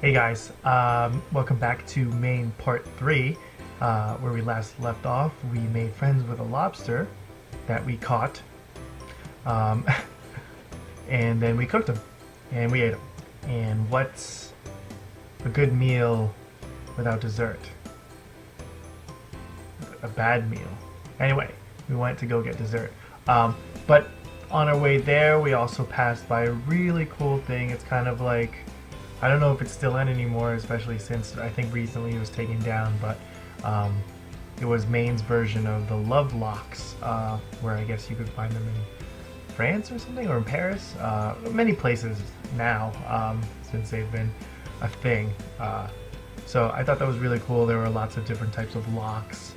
Hey guys, welcome back to Maine Part 3, where we last left off. We made friends with a lobster that we caught, and then we cooked them, and we ate them. And what's a good meal without dessert? A bad meal. Anyway, we went to go get dessert. But on our way there, we also passed by a really cool thing. It's kind of like, I don't know if it's still in anymore, especially since I think recently it was taken down, but it was Maine's version of the Love Locks, where I guess you could find them in France or something, or in Paris. Many places now, since they've been a thing. So I thought that was really cool. There were lots of different types of locks.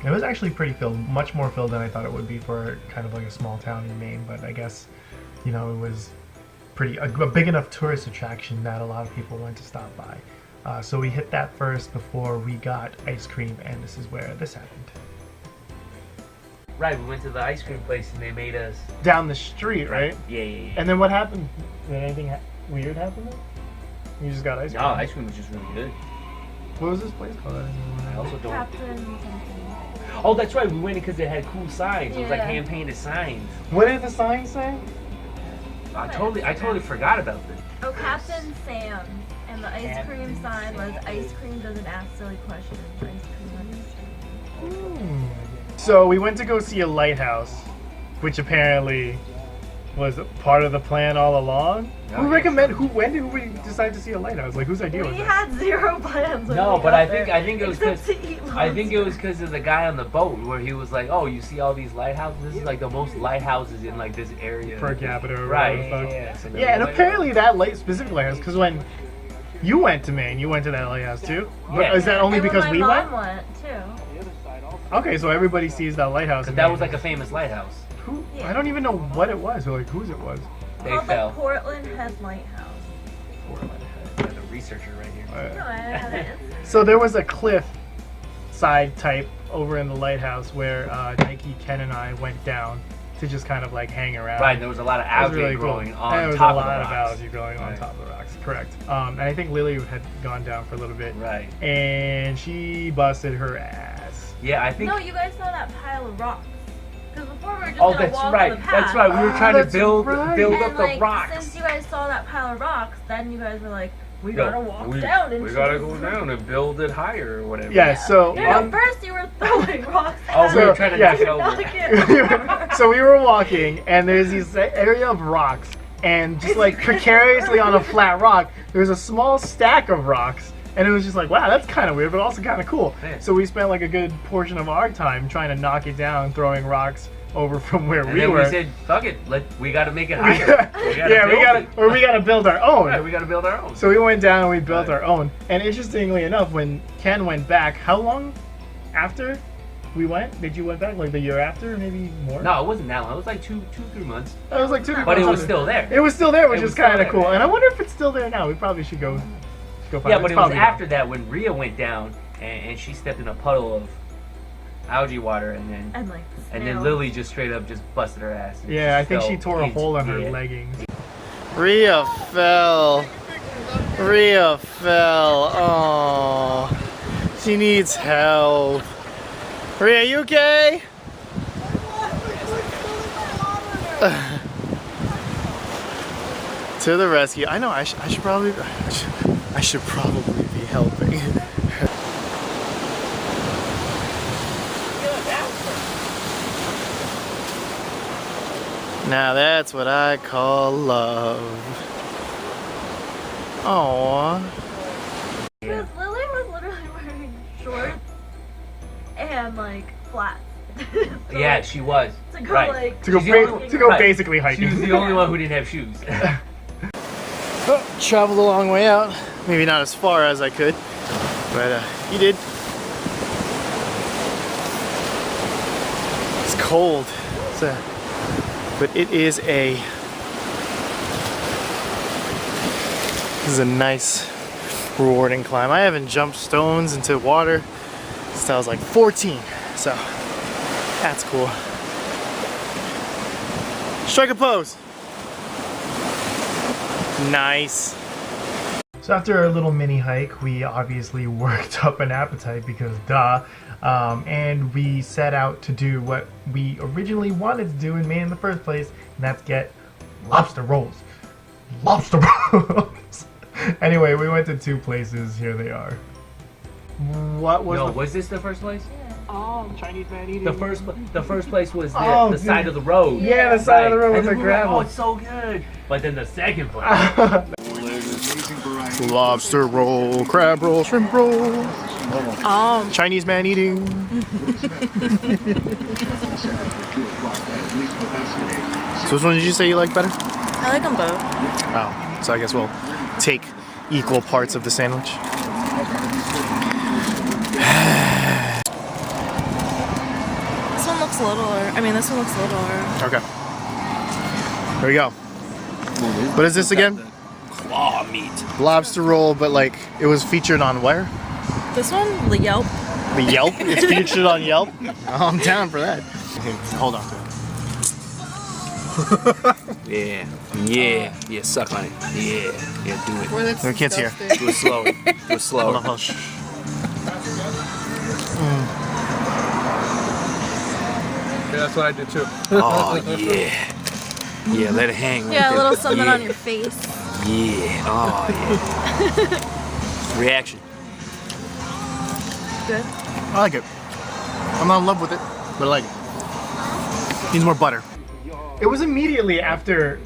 It was actually pretty filled, much more filled than I thought it would be for kind of like a small town in Maine, but I guess, you know, it was a big enough tourist attraction that a lot of people went to stop by. So we hit that first before we got ice cream, and this is where this happened. Right, we went to the ice cream place and they made us... Down the street, right? Yeah. And then what happened? Did anything weird happen there? You just got ice cream? No, ice cream was just really good. What was this place called? I also don't... Captain. Oh, that's right, we went because it had cool signs. It was like Yeah. hand-painted signs. What did the sign say? I totally forgot about this. Oh, Captain Sam. And the ice cream sign was ice cream doesn't ask silly questions. Ice cream understands. So we went to go see a lighthouse, which apparently was part of the plan all along. When did we decide to see a lighthouse? Like, whose idea was We that? had zero plans. when No, we but got I there, think it was except because to eat of the guy on the boat where he was like, "Oh, you see all these lighthouses? This is like the most lighthouses in like this area Per capita, or Right? whatever the fuck. Yeah. So Yeah, and apparently that specific lighthouse, because when you went to Maine, you went to that lighthouse too. But Yeah. is that only And because when we my went? mom went too. Okay, so everybody sees that lighthouse. in that Maine. was like a famous lighthouse. Who? Yeah. I don't even know what it was, or like whose it was. They Called fell. the Portland Head Lighthouse. Got a researcher right here. No, I had it. So there was a cliff side type over in the lighthouse where Nike, Ken, and I went down to just kind of like hang around. Right, there was a lot of It was algae really cool. growing And on there was top a lot of of the rocks. algae growing on Right. top of the rocks. Correct. And I think Lily had gone down for a little bit. Right. And she busted her ass. Yeah, I think. No, you guys saw that pile of rocks. Because before we were just Oh, gonna that's walk right. on the path. That's right. We were trying to that's build right. build And up the like, rocks. since you guys saw that pile of rocks, then you guys were like, we No, gotta walk we- down and We gotta go down and build it higher or whatever. Yeah, so No, first you were throwing rocks. Oh, at we were us. trying to yeah. get over. Not again. so we were walking, and there's this area of rocks, and just like precariously on a flat rock, there was a small stack of rocks, and it was just like, wow, that's kind of weird, but also kind of cool. Yeah. So we spent like a good portion of our time trying to knock it down, throwing rocks over from where And we then were. we said, "Fuck it, we gotta make it higher. we gotta build our own. Right, we gotta build our own." So we went down and we built Right. our own. And interestingly enough, when Ken went back, how long after we went? Did you went back? Like the year after, maybe more? No, it wasn't that long. It was like 3 months. It was like 2 But it months was after. still there. It was still there, which It is was still kind of there. cool. And I wonder if it's still there now. We probably should go find Yeah, it. but It's it was probably after that when Rhea went down and she stepped in a puddle of algae water, and then And Lily just straight up just busted her ass. And Yeah, I just think fell she tore a into- hole in her yeah. leggings. Rhea fell. Rhea fell. Oh, she needs help. Rhea, you okay? To the rescue. I know. I should probably be helping. Now that's what I call love. Aww. Because Lily was literally wearing shorts and like flats. So, Yeah, like, she was. to go right. like To go, She's the only- to go right. basically She hiking. was the only one who didn't have shoes. Oh, traveled a long way out. Maybe not as far as I could, but you did. It's cold, but it is this is a nice, rewarding climb. I haven't jumped stones into water since I was like 14, so that's cool. Strike a pose. Nice. So after our little mini hike, we obviously worked up an appetite because duh. And we set out to do what we originally wanted to do in Maine in the first place, and that's get lobster rolls. Lobster rolls! Anyway, we went to 2 places. Here they are. What was was this the first place? Oh, Chinese man eating. The first place was Oh, the side of the road. Yeah, the side of the road with And the then we were like, gravel. oh, it's so good. But then the second place. Lobster roll, crab roll, shrimp roll. Chinese man eating. So which one did you say you like better? I like them both. Oh, so I guess we'll take equal parts of the sandwich. This one looks littler. I mean, this one looks littler. Okay. Here we go. What is this again? Claw meat. Lobster roll, but like it was featured on where? This one, the Yelp. The Yelp? It's featured on Yelp? Oh, I'm down for that. Hold on to it. Yeah, suck on it. Yeah, do it. Boy, that's There are kids here. Do it slow. Do it slow. Hold on. Yeah, that's what I did too. Oh, yeah. Yeah, let it hang. Right Yeah, a there. little something Yeah. on your face. Yeah, oh, yeah. Reaction. Good. I like it. I'm not in love with it, but I like it. Needs more butter. It was immediately after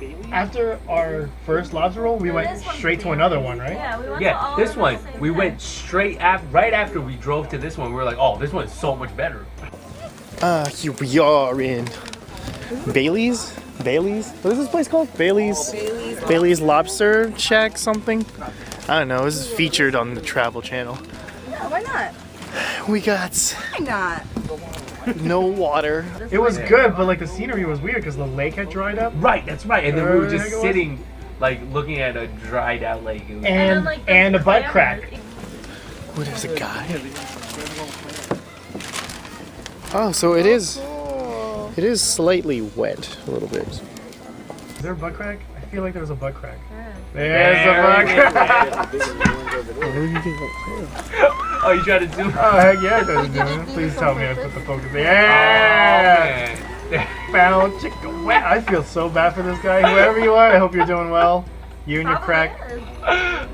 our first lobster roll, we went This one's straight to big. another one, right? Yeah, we went to Yeah, all this of them one, at the same we time. went straight right after we drove to this one. We were like, oh, this one's so much better. Here we are in Bailey's. What is this place called? Bailey's Lobster Shack something? I don't know. This is featured on the Travel Channel. Yeah, why not? We got Why not? no water. It was good, but like the scenery was weird because the lake had dried up. Right, that's right. And then we were Where the just heck it was? sitting, like, looking at a dried out lake. It was And then, like, a the butt cameras- crack. What is a guy? Oh, so it is. It is slightly wet, a little bit. Is there a butt crack? I feel like there was a butt crack. There's a butt crack. Oh, you tried to zoom? Oh heck yeah, that's doing it. Please tell me I put the focus. Yeah. Found chicken wet. I feel so bad for this guy. Whoever you are, I hope you're doing well. You and your crack.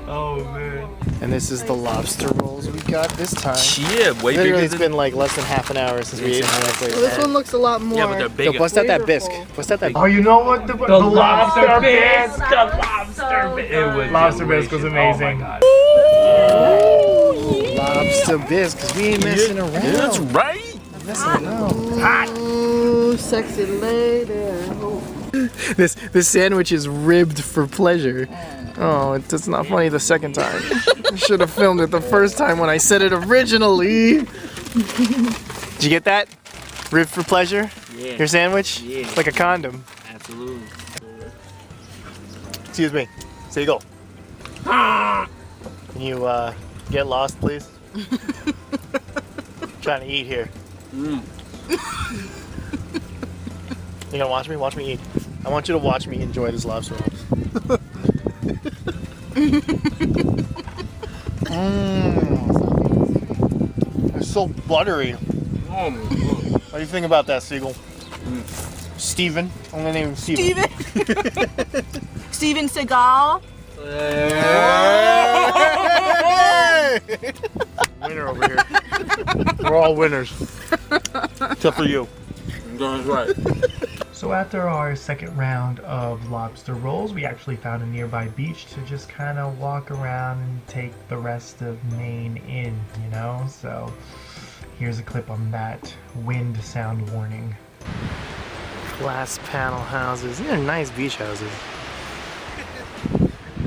Oh, man. And this is the lobster rolls we got this time. Yeah, way Literally, it's been like less than half an hour since we ate from that place. Well, this one looks a lot more. Yeah, but they're Yo, bigger. bust out that bisque. Bust out that. Oh, you know what? The lobster bisque. bisque. The lobster bisque. It was Lobster bisque was delicious. amazing. Oh, my God. Lobster bisque, because we ain't messing around. That's right. Messing around. Ooh, sexy lady. This sandwich is ribbed for pleasure. Oh, it's not funny the second time. I should have filmed it the first time when I said it originally. Did you get that? Ribbed for pleasure? Yeah. Your sandwich? Yeah. It's like a condom. Absolutely. Excuse me. Seagull. Can you get lost, please? Trying to eat here. You gonna watch me? Watch me eat. I want you to watch me enjoy this lobster roll. It's so buttery. What do you think about that, Seagull? Steven. I'm gonna name him Steven. Steven Seagal. Winner over here. We're all winners. Except for you. That's right. So after our second round of lobster rolls, we actually found a nearby beach to just kind of walk around and take the rest of Maine in, you know? So here's a clip on that wind sound warning. Glass panel houses. These are nice beach houses.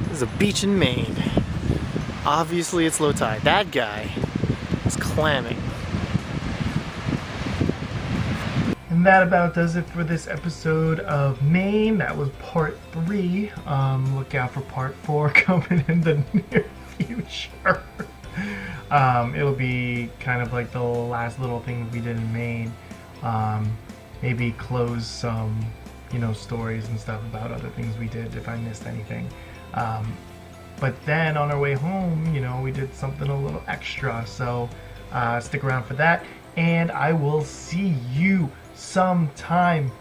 This is a beach in Maine. Obviously it's low tide. That guy is clamming. And that about does it for this episode of Maine. That was part 3. Look out for part 4 coming in the near future. It'll be kind of like the last little thing we did in Maine. Maybe close some, stories and stuff about other things we did if I missed anything. But then on our way home, you know, we did something a little extra. So stick around for that. And I will see you sometime